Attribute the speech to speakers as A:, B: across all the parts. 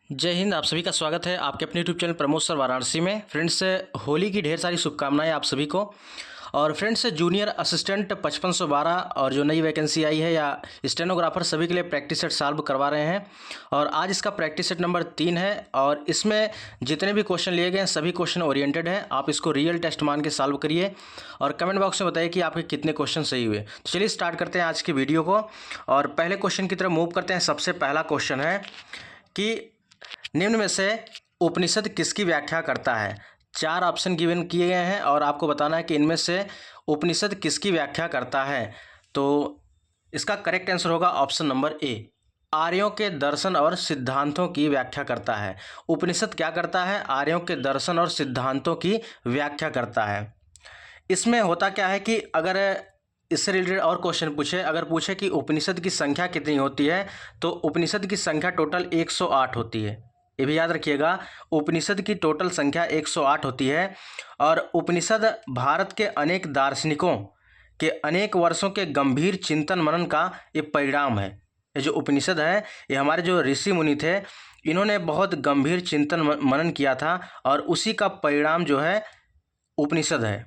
A: जय हिंद। आप सभी का स्वागत है आपके अपने YouTube channel Pramod sir Varanasi में। फ्रेंड्स, होली की ढेर सारी शुभकामनाएं आप सभी को। और फ्रेंड्स, जूनियर असिस्टेंट 5512 और जो नई वैकेंसी आई है या स्टेनोग्राफर सभी के लिए प्रैक्टिस सेट सॉल्व करवा रहे हैं। और आज इसका प्रैक्टिस सेट नंबर 3 है और इसमें जितने भी क्वेश्चन लिए गए हैं सभी क्वेश्चन ओरिएंटेड हैं। आप इसको रियल टेस्ट मान के सॉल्व करिए और कमेंट बॉक्स में बताइए कि आपके कितने क्वेश्चन सही हुए। तो चलिए स्टार्ट करते हैं आज की वीडियो को और पहले क्वेश्चन की तरफ मूव करते हैं। सबसे पहला क्वेश्चन है कि निम्न में से उपनिषद किसकी व्याख्या करता है। 4 ऑप्शन गिवन किए गए हैं और आपको बताना है कि इनमें से उपनिषद किसकी व्याख्या करता है। तो इसका करेक्ट आंसर होगा ऑप्शन नंबर ए, आर्यों के दर्शन और सिद्धांतों की व्याख्या करता है। उपनिषद क्या करता है? आर्यों के दर्शन और सिद्धांतों की व्याख्या करता है। इसमें होता क्या है कि अगर इससे रिलेटेड और क्वेश्चन पूछे, अगर पूछे कि उपनिषद की संख्या कितनी होती है, तो उपनिषद की संख्या टोटल 108 होती है। ये भी याद रखिएगा, उपनिषद की टोटल संख्या 108 होती है। और उपनिषद भारत के अनेक दार्शनिकों के अनेक वर्षों के गंभीर चिंतन मनन का ये परिणाम है। ये जो उपनिषद है, ये हमारे जो ऋषि मुनि थे, इन्होंने बहुत गंभीर चिंतन मनन किया था और उसी का परिणाम जो है उपनिषद है।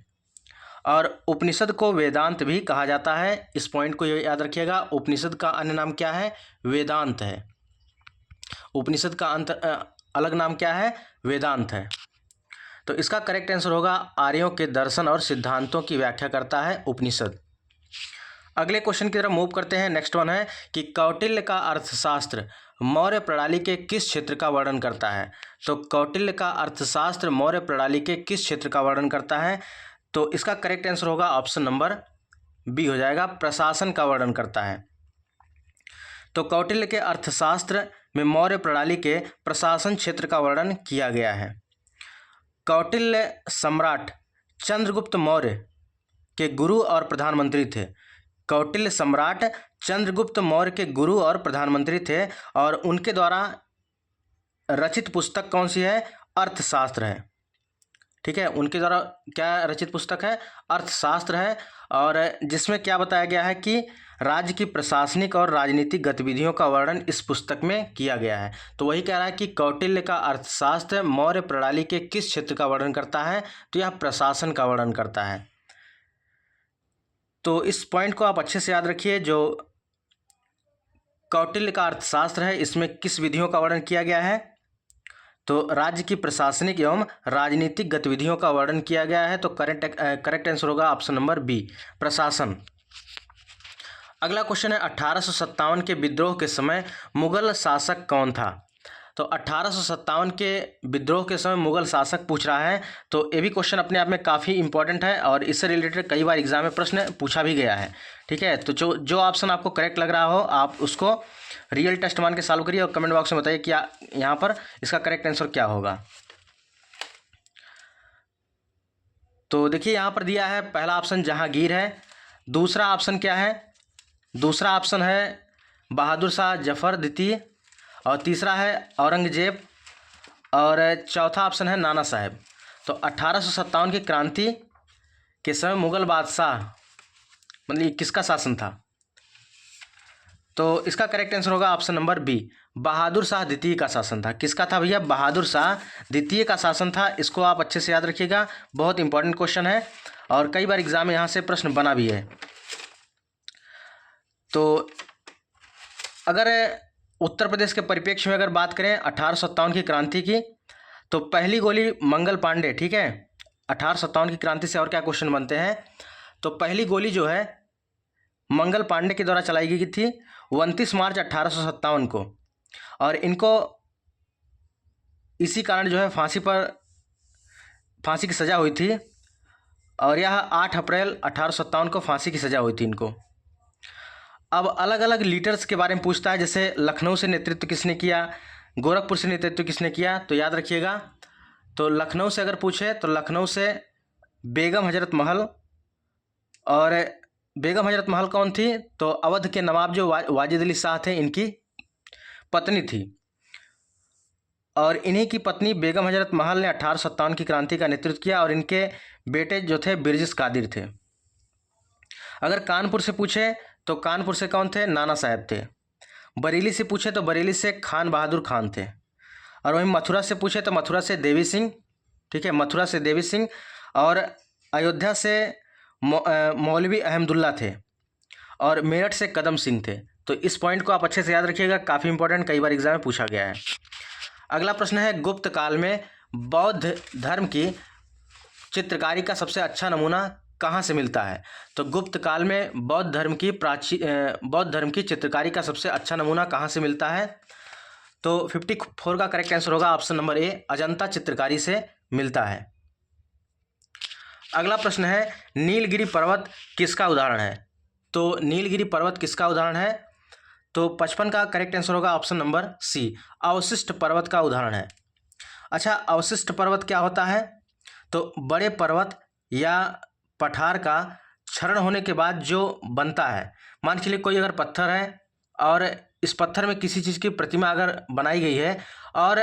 A: और उपनिषद को वेदांत भी कहा जाता है। इस पॉइंट को याद रखिएगा। उपनिषद का अन्य नाम क्या है? वेदांत है। उपनिषद का अलग नाम क्या है? वेदांत है। तो इसका करेक्ट आंसर होगा आर्यों के दर्शन और सिद्धांतों की व्याख्या करता है उपनिषद। अगले क्वेश्चन की तरफ मूव करते हैं। नेक्स्ट वन है कि कौटिल्य का अर्थशास्त्र मौर्य प्रणाली के किस क्षेत्र का वर्णन करता है। तो कौटिल्य का अर्थशास्त्र मौर्य प्रणाली के किस क्षेत्र का वर्णन करता है? तो इसका करेक्ट आंसर होगा ऑप्शन नंबर बी हो जाएगा, प्रशासन का वर्णन करता है। तो कौटिल्य के अर्थशास्त्र में मौर्य प्रणाली के प्रशासन क्षेत्र का वर्णन किया गया है। कौटिल्य सम्राट चंद्रगुप्त मौर्य के गुरु और प्रधानमंत्री थे। कौटिल्य सम्राट चंद्रगुप्त मौर्य के गुरु और प्रधानमंत्री थे और उनके द्वारा रचित पुस्तक कौन सी है? अर्थशास्त्र है। ठीक है, उनके द्वारा क्या रचित पुस्तक है? अर्थशास्त्र है। और जिसमें क्या बताया गया है कि राज्य की प्रशासनिक और राजनीतिक गतिविधियों का वर्णन इस पुस्तक में किया गया है। तो वही कह रहा है कि कौटिल्य का अर्थशास्त्र मौर्य प्रणाली के किस क्षेत्र का वर्णन करता है? तो यह प्रशासन का वर्णन करता है। तो इस पॉइंट को आप अच्छे से याद रखिए। जो कौटिल्य का अर्थशास्त्र है, इसमें किस विधियों का वर्णन किया गया है? तो राज्य की प्रशासनिक एवं राजनीतिक गतिविधियों का वर्णन किया गया है। तो करेक्ट आंसर होगा ऑप्शन नंबर बी, प्रशासन। अगला क्वेश्चन है 1857 के विद्रोह के समय मुगल शासक कौन था। तो 1857 के विद्रोह के समय मुगल शासक पूछ रहा है। तो ये भी क्वेश्चन अपने आप में काफ़ी इंपॉर्टेंट है और इससे रिलेटेड कई बार एग्जाम में प्रश्न पूछा भी गया है। ठीक है, तो जो ऑप्शन आपको करेक्ट लग रहा हो आप उसको रियल टेस्ट मान के सॉल्व करिए और कमेंट बॉक्स में बताइए कि यहाँ पर इसका करेक्ट आंसर क्या होगा। तो देखिए यहाँ पर दिया है, पहला ऑप्शन जहांगीर है। दूसरा ऑप्शन क्या है? दूसरा ऑप्शन है बहादुर शाह जफर द्वितीय और तीसरा है औरंगजेब और चौथा ऑप्शन है नाना साहेब। तो 1857 की क्रांति के समय मुगल बादशाह मतलब किसका शासन था? तो इसका करेक्ट आंसर होगा option number B, Bahadur Shah द्वितीय का शासन था। किसका था भैया? बहादुर शाह द्वितीय का शासन था। इसको आप अच्छे से याद रखिएगा, बहुत इंपॉर्टेंट क्वेश्चन है और कई बार एग्जाम में यहाँ से प्रश्न बना भी है। तो अगर उत्तर प्रदेश के परिप्रेक्ष्य में अगर बात करें 1857 की क्रांति की, तो पहली गोली मंगल पांडे। ठीक है, 1857 की क्रांति से और क्या क्वेश्चन बनते हैं? तो पहली गोली जो है मंगल पांडे के द्वारा चलाई गई थी 29 मार्च 1857 को और इनको इसी कारण जो है फांसी की सज़ा हुई थी और यह 8 अप्रैल 1857 को फांसी की सज़ा हुई थी इनको। अब अलग अलग लीडर्स के बारे में पूछता है, जैसे लखनऊ से नेतृत्व किसने किया, गोरखपुर से नेतृत्व किसने किया। तो याद रखिएगा, तो लखनऊ से अगर पूछे तो लखनऊ से बेगम हजरत महल। और बेगम हजरत महल कौन थी? तो अवध के नवाब जो वाजिद अली शाह थे, इनकी पत्नी थी। और इन्हीं की पत्नी बेगम हजरत महल ने 1857 की क्रांति का नेतृत्व किया और इनके बेटे जो थे बिरजिस कादिर थे। अगर कानपुर से पूछे तो कानपुर से कौन थे? नाना साहब थे। बरेली से पूछे तो बरेली से खान बहादुर खान थे। और वहीं मथुरा से पूछे तो मथुरा से देवी सिंह, ठीक है, मथुरा से देवी सिंह। और अयोध्या से मौलवी अहमदुल्ला थे और मेरठ से कदम सिंह थे। तो इस पॉइंट को आप अच्छे से याद रखिएगा, काफ़ी इंपॉर्टेंट, कई बार एग्जाम में पूछा गया है। अगला प्रश्न है, गुप्त काल में बौद्ध धर्म की चित्रकारी का सबसे अच्छा नमूना कहाँ से मिलता है? तो गुप्त काल में बौद्ध धर्म की चित्रकारी का सबसे अच्छा नमूना कहाँ से मिलता है? तो 54 का करेक्ट आंसर होगा ऑप्शन नंबर ए, अजंता चित्रकारी से मिलता है। अगला प्रश्न है, नीलगिरी पर्वत किसका उदाहरण है? तो नीलगिरी पर्वत किसका उदाहरण है? तो 55 का करेक्ट आंसर होगा ऑप्शन नंबर सी, अवशिष्ट पर्वत का उदाहरण है। अच्छा, अवशिष्ट पर्वत क्या होता है? तो बड़े पर्वत या पठार का क्षरण होने के बाद जो बनता है, मान के चलिए कोई अगर पत्थर है और इस पत्थर में किसी चीज़ की प्रतिमा अगर बनाई गई है और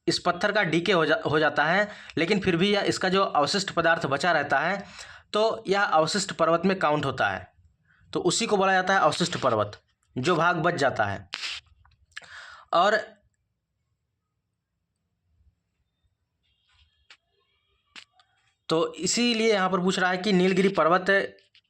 A: इस पत्थर का डीके हो जाता है, लेकिन फिर भी यह इसका जो अवशिष्ट पदार्थ बचा रहता है, तो यह अवशिष्ट पर्वत में काउंट होता है। तो उसी को बोला जाता है अवशिष्ट पर्वत, जो भाग बच जाता है। और तो इसीलिए यहाँ पर पूछ रहा है कि नीलगिरी पर्वत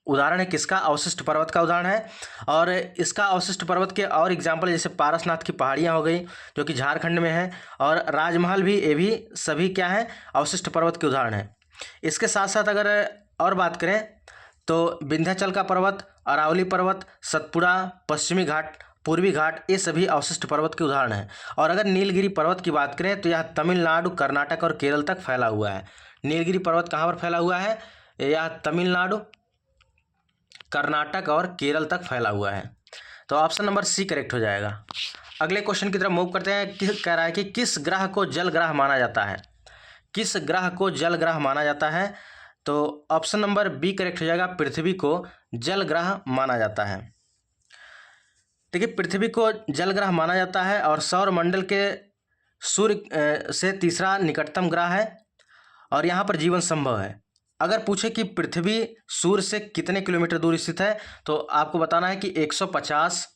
A: उदाहरण है किसका? अवशिष्ट पर्वत का उदाहरण है। और इसका अवशिष्ट पर्वत के और एग्जाम्पल जैसे पारसनाथ की पहाड़ियाँ हो गई, जो कि झारखंड में है, और राजमहल भी, ये भी सभी क्या है? अवशिष्ट पर्वत के उदाहरण है। इसके साथ साथ अगर और बात करें तो विंध्याचल का पर्वत, अरावली पर्वत, सतपुड़ा, पश्चिमी घाट, पूर्वी घाट, ये सभी अवशिष्ट पर्वत के उदाहरण हैं। और अगर नीलगिरी पर्वत की बात करें तो यह तमिलनाडु, कर्नाटक और केरल तक फैला हुआ है। नीलगिरी पर्वत कहाँ पर फैला हुआ है? यह तमिलनाडु, कर्नाटक और केरल तक फैला हुआ है। तो ऑप्शन नंबर सी करेक्ट हो जाएगा। अगले क्वेश्चन की तरफ मूव करते हैं। कह रहा है कि किस ग्रह को जल ग्रह माना जाता है? किस ग्रह को जल ग्रह माना जाता है? तो ऑप्शन नंबर बी करेक्ट हो जाएगा, पृथ्वी को जल ग्रह माना जाता है। देखिए, पृथ्वी को जल ग्रह माना जाता है और सौर मंडल के सूर्य से तीसरा निकटतम ग्रह है और यहाँ पर जीवन संभव है। अगर पूछे कि पृथ्वी सूर्य से कितने किलोमीटर दूर स्थित है, तो आपको बताना है कि 150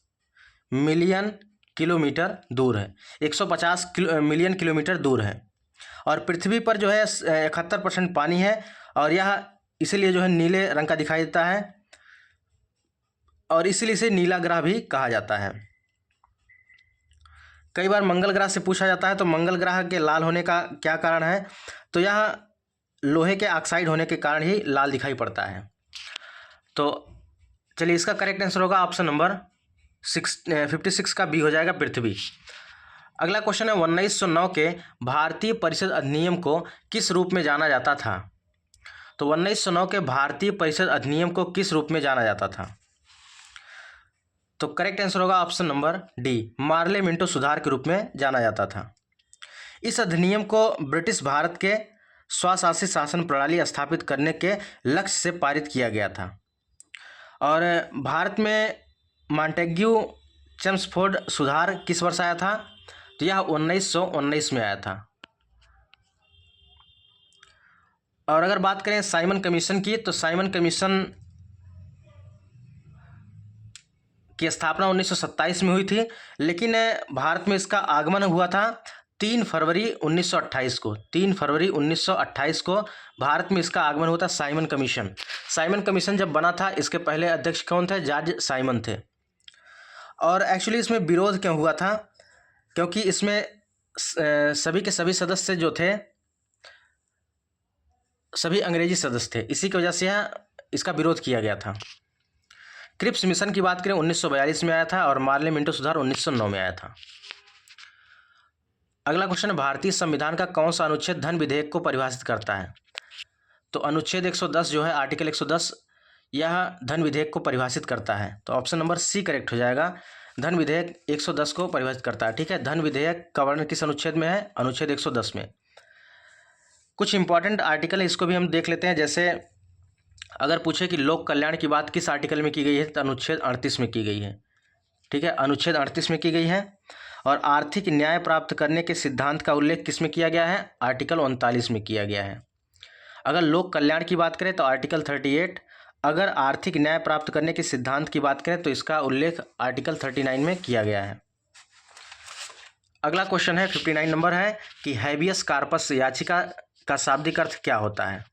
A: मिलियन किलोमीटर दूर है। 150 मिलियन किलोमीटर दूर है। और पृथ्वी पर जो है 71% पानी है और यह इसीलिए जो है नीले रंग का दिखाई देता है और इसीलिए इसे नीला ग्रह भी कहा जाता है। कई बार मंगल ग्रह से पूछा जाता है, तो मंगल ग्रह के लाल होने का क्या कारण है? तो यह लोहे के ऑक्साइड होने के कारण ही लाल दिखाई पड़ता है। तो चलिए, इसका करेक्ट आंसर होगा ऑप्शन नंबर 56 का बी हो जाएगा, पृथ्वी। अगला क्वेश्चन है, 1909 के भारतीय परिषद अधिनियम को किस रूप में जाना जाता था? तो 1909 के भारतीय परिषद अधिनियम को किस रूप में जाना जाता था? तो करेक्ट आंसर होगा option number D, Morley Minto सुधार के रूप में जाना जाता था। इस अधिनियम को ब्रिटिश भारत के स्वशासी शासन प्रणाली स्थापित करने के लक्ष्य से पारित किया गया था। और भारत में मॉन्टेग्यू चेम्सफोर्ड सुधार किस वर्ष आया था? तो यह 1919 में आया था। और अगर बात करें साइमन कमीशन की, तो साइमन कमीशन की स्थापना 1927 में हुई थी, लेकिन भारत में इसका आगमन हुआ था 3 फरवरी 1928 को। 3 फरवरी 1928 को भारत में इसका आगमन हुआ था, साइमन कमीशन। साइमन कमीशन जब बना था, इसके पहले अध्यक्ष कौन थे? जॉर्ज साइमन थे। और एक्चुअली इसमें विरोध क्यों हुआ था? क्योंकि इसमें सभी के सभी सदस्य जो थे, सभी अंग्रेजी सदस्य थे, इसी की वजह से इसका विरोध किया गया था। क्रिप्स मिशन की बात करें 1942 में आया था और मार्ले मिंटो सुधार 1909 में आया था। अगला क्वेश्चन है, भारतीय संविधान का कौन सा अनुच्छेद धन विधेयक को परिभाषित करता है? तो अनुच्छेद 110 जो है, आर्टिकल 110, यह धन विधेयक को परिभाषित करता है। तो ऑप्शन नंबर सी करेक्ट हो जाएगा, धन विधेयक 110 को परिभाषित करता है। ठीक है, धन विधेयक का वर्णन किस अनुच्छेद में है? अनुच्छेद 110 में। कुछ इंपॉर्टेंट आर्टिकल है, इसको भी हम देख लेते हैं। जैसे अगर पूछे कि लोक कल्याण की बात किस आर्टिकल में की गई है, तो अनुच्छेद 38 में की गई है। ठीक है, अनुच्छेद 38 में की गई है। और आर्थिक न्याय प्राप्त करने के सिद्धांत का उल्लेख किस में किया गया है? आर्टिकल 39 में किया गया है। अगर लोक कल्याण की बात करें तो आर्टिकल 38, अगर आर्थिक न्याय प्राप्त करने के सिद्धांत की बात करें तो इसका उल्लेख आर्टिकल 39 में किया गया है। अगला क्वेश्चन है 59 नंबर है कि हैबियस कार्पस याचिका का शाब्दिक अर्थ क्या होता है।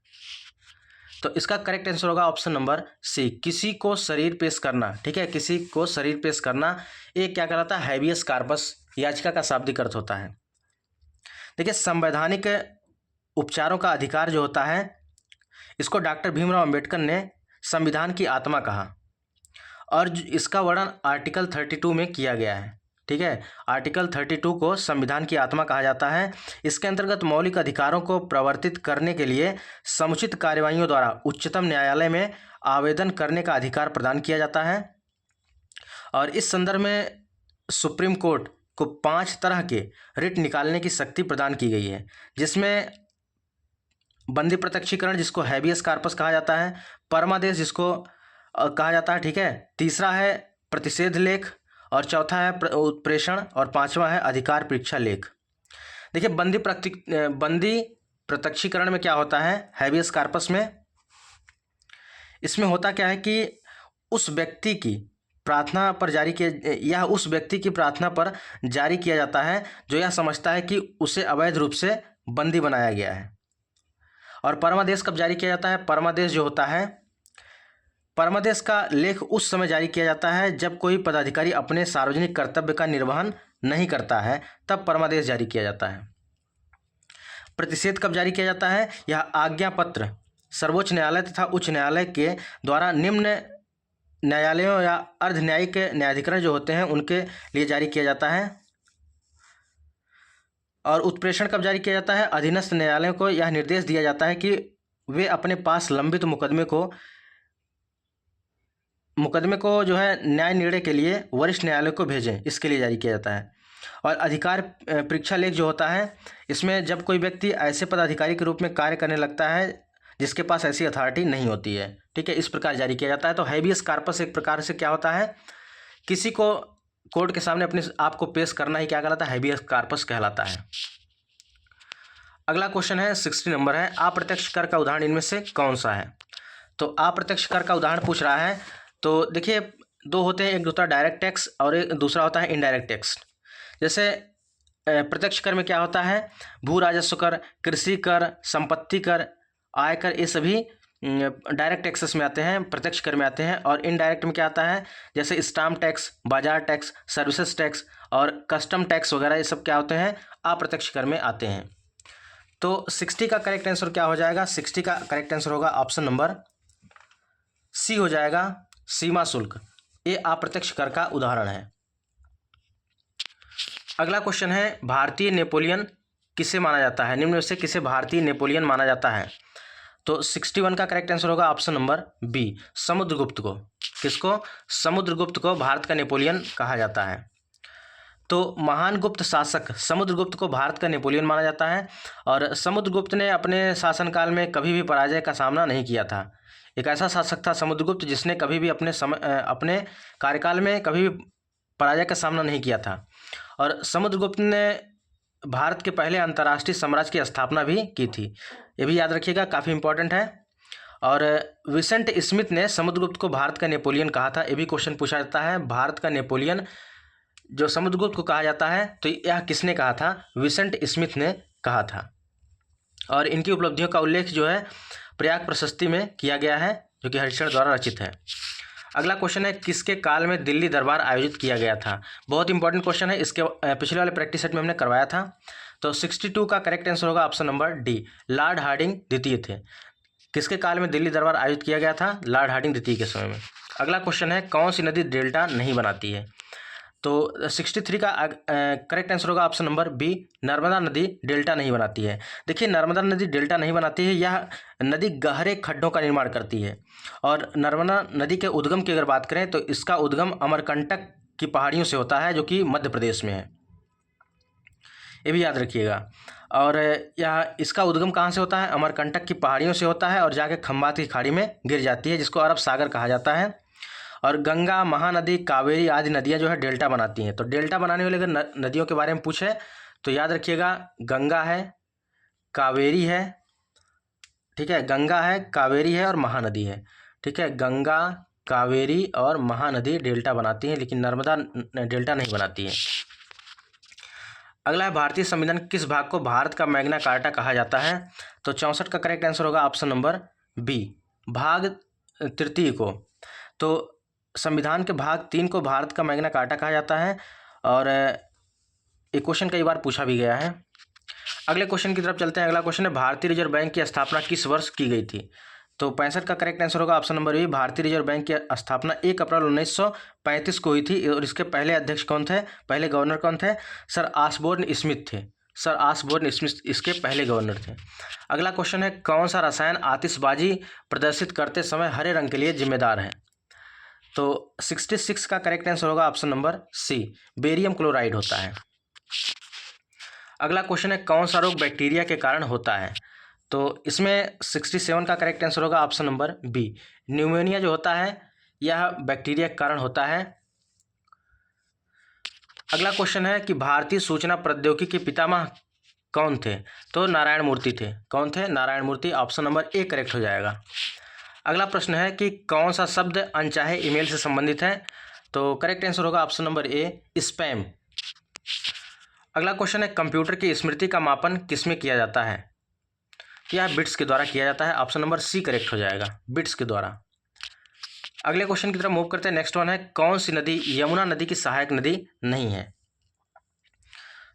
A: तो इसका करेक्ट आंसर होगा ऑप्शन नंबर सी, किसी को शरीर पेश करना। ठीक है, किसी को शरीर पेश करना, ये क्या कहलाता है, हैबियस कार्पस याचिका का शाब्दिक अर्थ होता है। देखिए, संवैधानिक उपचारों का अधिकार जो होता है, इसको डॉक्टर भीमराव अंबेडकर ने संविधान की आत्मा कहा और इसका वर्णन आर्टिकल 32 में किया गया है। ठीक है, आर्टिकल 32 को संविधान की आत्मा कहा जाता है। इसके अंतर्गत मौलिक अधिकारों को प्रवर्तित करने के लिए समुचित कार्यवाहियों द्वारा उच्चतम न्यायालय में आवेदन करने का अधिकार प्रदान किया जाता है। और इस संदर्भ में सुप्रीम कोर्ट को 5 तरह के रिट निकालने की शक्ति प्रदान की गई है, जिसमें बंदी प्रत्यक्षीकरण जिसको हैबियस कार्पस कहा जाता है, परमादेश जिसको कहा जाता है। ठीक है, तीसरा है प्रतिषेध लेख और चौथा है उत्प्रेषण और पांचवा है अधिकार परीक्षा लेख। देखिए, बंदी प्रत्यक्षीकरण में क्या होता है, हैबियस कार्पस में इसमें होता क्या है कि उस व्यक्ति की प्रार्थना पर जारी किया जाता है जो यह समझता है कि उसे अवैध रूप से बंदी बनाया गया है। और परमादेश कब जारी किया जाता है, परमादेश जो होता है, परमादेश का लेख उस समय जारी किया जाता है जब कोई पदाधिकारी अपने सार्वजनिक कर्तव्य का निर्वहन नहीं करता है, तब परमादेश जारी किया जाता है। प्रतिषेध कब जारी किया जाता है, यह आज्ञा पत्र सर्वोच्च न्यायालय तथा उच्च न्यायालय के द्वारा निम्न न्यायालयों या अर्ध न्यायिक न्यायाधिकरण जो होते हैं उनके लिए जारी किया जाता है। और उत्प्रेषण कब जारी किया जाता है, अधीनस्थ न्यायालयों को यह निर्देश दिया जाता है कि वे अपने पास लंबित मुकदमे को जो है न्याय निर्णय के लिए वरिष्ठ न्यायालय को भेजें, इसके लिए जारी किया जाता है। और अधिकार परीक्षा लेख जो होता है, इसमें जब कोई व्यक्ति ऐसे पदाधिकारी के रूप में कार्य करने लगता है जिसके पास ऐसी अथॉरिटी नहीं होती है। ठीक है, इस प्रकार जारी किया जाता है। तो हैबियस कार्पस एक प्रकार से क्या होता है, किसी को कोर्ट के सामने अपने आप को पेश करना ही क्या कहलाता है, हैबियस कार्पस कहलाता है। अगला क्वेश्चन है 60 नंबर है, अप्रत्यक्ष कर का उदाहरण इनमें से कौन सा है। तो अप्रत्यक्ष कर का उदाहरण पूछ रहा है। तो देखिए, दो होते हैं, एक होता है डायरेक्ट टैक्स और एक दूसरा होता है इनडायरेक्ट टैक्स। जैसे प्रत्यक्ष कर में क्या होता है, भू राजस्व कर, कृषि कर, संपत्ति कर, आयकर, ये सभी डायरेक्ट टैक्सेस में आते हैं, प्रत्यक्ष कर में आते हैं। और इनडायरेक्ट में क्या आता है, जैसे स्टाम्प टैक्स, बाजार टैक्स, सर्विसेज टैक्स और कस्टम टैक्स वगैरह, ये सब क्या होते हैं, अप्रत्यक्ष कर में आते हैं। तो 60 का करेक्ट आंसर क्या हो जाएगा, 60 का करेक्ट आंसर होगा ऑप्शन नंबर सी हो जाएगा, सीमा शुल्क। ये अप्रत्यक्ष कर का उदाहरण है। अगला क्वेश्चन है, भारतीय नेपोलियन किसे माना जाता है, निम्न में से किसे भारतीय नेपोलियन माना जाता है। तो 61 का करेक्ट आंसर होगा ऑप्शन नंबर बी, समुद्रगुप्त को। किसको, समुद्रगुप्त को भारत का नेपोलियन कहा जाता है। तो महान गुप्त शासक समुद्रगुप्त को भारत का नेपोलियन माना जाता है। और समुद्रगुप्त ने अपने शासनकाल में कभी भी पराजय का सामना नहीं किया था। एक ऐसा शासक था समुद्रगुप्त जिसने कभी भी अपने कार्यकाल में कभी भी पराजय का सामना नहीं किया था। और समुद्रगुप्त ने भारत के पहले अंतर्राष्ट्रीय साम्राज्य की स्थापना भी की थी, ये भी याद रखिएगा, काफ़ी इंपॉर्टेंट है। और विसेंट स्मिथ ने समुद्रगुप्त को भारत का नेपोलियन कहा था, ये भी क्वेश्चन पूछा जाता है। भारत का नेपोलियन जो समुद्रगुप्त को कहा जाता है, तो यह किसने कहा था, विसेंट स्मिथ ने कहा था। और इनकी उपलब्धियों का उल्लेख जो है प्रयाग प्रशस्ति में किया गया है, जो कि हरिश्चंद्र द्वारा रचित है। अगला क्वेश्चन है, किसके काल में दिल्ली दरबार आयोजित किया गया था। बहुत इंपॉर्टेंट क्वेश्चन है, इसके पिछले वाले प्रैक्टिस सेट में हमने करवाया था। तो 62 का करेक्ट आंसर होगा option number D, Lord Hardinge द्वितीय थे। किसके काल में दिल्ली दरबार आयोजित किया गया था, लॉर्ड हार्डिंग द्वितीय के समय में। अगला क्वेश्चन है, कौन सी नदी डेल्टा नहीं बनाती है। तो 63 का करेक्ट आंसर होगा ऑप्शन नंबर बी, नर्मदा नदी डेल्टा नहीं बनाती है। देखिए, नर्मदा नदी डेल्टा नहीं बनाती है, यह नदी गहरे खड्डों का निर्माण करती है। और नर्मदा नदी के उद्गम की अगर बात करें तो इसका उद्गम अमरकंटक की पहाड़ियों से होता है, जो कि मध्य प्रदेश में है, ये भी याद रखिएगा। और यह इसका उद्गम कहाँ से होता है, अमरकंटक की पहाड़ियों से होता है और जाके खंबात की खाड़ी में गिर जाती है, जिसको अरब सागर कहा जाता है। और गंगा, महानदी, कावेरी आदि नदियाँ जो है डेल्टा बनाती हैं। तो डेल्टा बनाने वाले अगर नदियों के बारे में पूछे तो याद रखिएगा, गंगा है, कावेरी है, ठीक है, गंगा है, कावेरी है और महानदी है। ठीक है, गंगा, कावेरी और महानदी डेल्टा बनाती हैं, लेकिन नर्मदा डेल्टा नहीं बनाती है। अगला है भारतीय संविधान के किस भाग को भारत का मैग्ना कार्टा कहा जाता है? तो 64 का करेक्ट आंसर होगा ऑप्शन नंबर बी, भाग तृतीय को। तो संविधान के भाग 3 को भारत का मैग्ना कार्टा कहा जाता है और ये क्वेश्चन कई बार पूछा भी गया है। अगले क्वेश्चन की तरफ चलते हैं। अगला क्वेश्चन है भारतीय रिजर्व बैंक की स्थापना किस वर्ष की गई थी? तो 65 का करेक्ट आंसर होगा ऑप्शन नंबर बी, भारतीय रिजर्व बैंक की स्थापना 1 अप्रैल 1935 को हुई थी। और इसके पहले अध्यक्ष कौन थे, पहले गवर्नर कौन थे? सर ऑसबोर्न स्मिथ थे। सर ऑसबोर्न स्मिथ इसके पहले गवर्नर थे। अगला क्वेश्चन है कौन सा रसायन आतिशबाजी प्रदर्शित करते समय हरे रंग के लिए जिम्मेदार है? तो 66 का करेक्ट आंसर होगा option number C, barium chloride होता है। अगला क्वेश्चन है कौन सा रोग बैक्टीरिया के कारण होता है? तो इसमें 67 का करेक्ट आंसर होगा ऑप्शन नंबर बी, न्यूमोनिया जो होता है यह बैक्टीरिया के कारण होता है। अगला क्वेश्चन है कि भारतीय सूचना प्रौद्योगिकी के पितामह कौन थे? तो नारायण मूर्ति थे। कौन थे? नारायण मूर्ति। ऑप्शन नंबर ए करेक्ट हो जाएगा। अगला प्रश्न है कि कौन सा शब्द अनचाहे ईमेल से संबंधित है? तो करेक्ट आंसर होगा ऑप्शन नंबर ए, स्पैम। अगला क्वेश्चन है कंप्यूटर की स्मृति का मापन किसमें किया जाता है? यह बिट्स के द्वारा किया जाता है। ऑप्शन नंबर सी करेक्ट हो जाएगा, बिट्स के द्वारा। अगले क्वेश्चन की तरफ मूव करते हैं। नेक्स्ट वन है कौन सी नदी यमुना नदी की सहायक नदी नहीं है?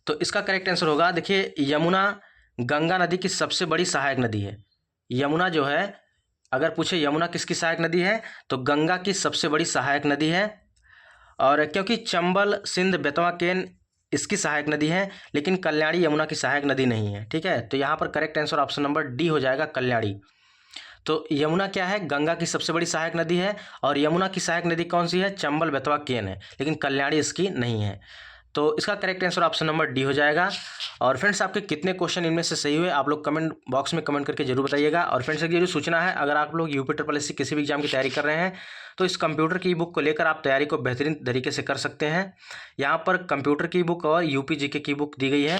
A: तो इसका करेक्ट आंसर होगा, देखिए यमुना गंगा नदी की सबसे बड़ी सहायक नदी है। यमुना जो है, अगर पूछे यमुना किसकी सहायक नदी है तो गंगा की सबसे बड़ी सहायक नदी है। और क्योंकि चंबल, सिंध, बेतवा, केन इसकी सहायक नदी है, लेकिन कल्याणी यमुना की सहायक नदी नहीं है। ठीक है, तो यहाँ पर correct answer option number D हो जाएगा, कल्याणी। तो यमुना क्या है? गंगा की सबसे बड़ी सहायक नदी है। और यमुना की सहायक नदी कौन सी है? चंबल, बेतवा, केन है, लेकिन कल्याणी इसकी नहीं है। तो इसका correct answer option number D हो जाएगा। और फ्रेंड्स आपके कितने क्वेश्चन इनमें से सही हुए आप लोग कमेंट बॉक्स में कमेंट करके जरूर बताइएगा। और फ्रेंड्स ये जो सूचना है, अगर आप लोग यूपी ट्रिपल एससी किसी भी एग्जाम की तैयारी कर रहे हैं तो इस कंप्यूटर की बुक को लेकर आप तैयारी को बेहतरीन तरीके से कर सकते हैं। यहाँ पर कंप्यूटर की बुक और यूपी जीके की बुक दी गई है।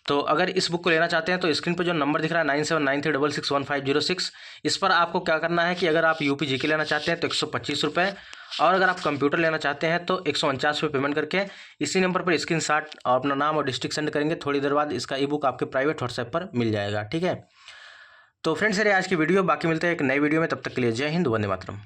A: तो अगर इस बुक को लेना चाहते हैं तो स्क्रीन पर जो नंबर दिख रहा है 9793661506, इस पर आपको क्या करना है कि अगर आप यूपी जीके लेना चाहते हैं तो 125 रुपये, और अगर आप कंप्यूटर लेना चाहते हैं तो 149 रुपये पेमेंट करके इसी नंबर पर स्क्रीनशॉट और अपना नाम और डिस्ट्रिक्ट सेंड करेंगे। थोड़ी देर बाद इसका ई बुक आपके प्राइवेट व्हाट्सएप पर मिल जाएगा। ठीक है, तो फ्रेंड्स ये आज की वीडियो, बाकी मिलते हैं एक नई वीडियो में। तब तक के लिए जय हिंद, वंदे मातरम।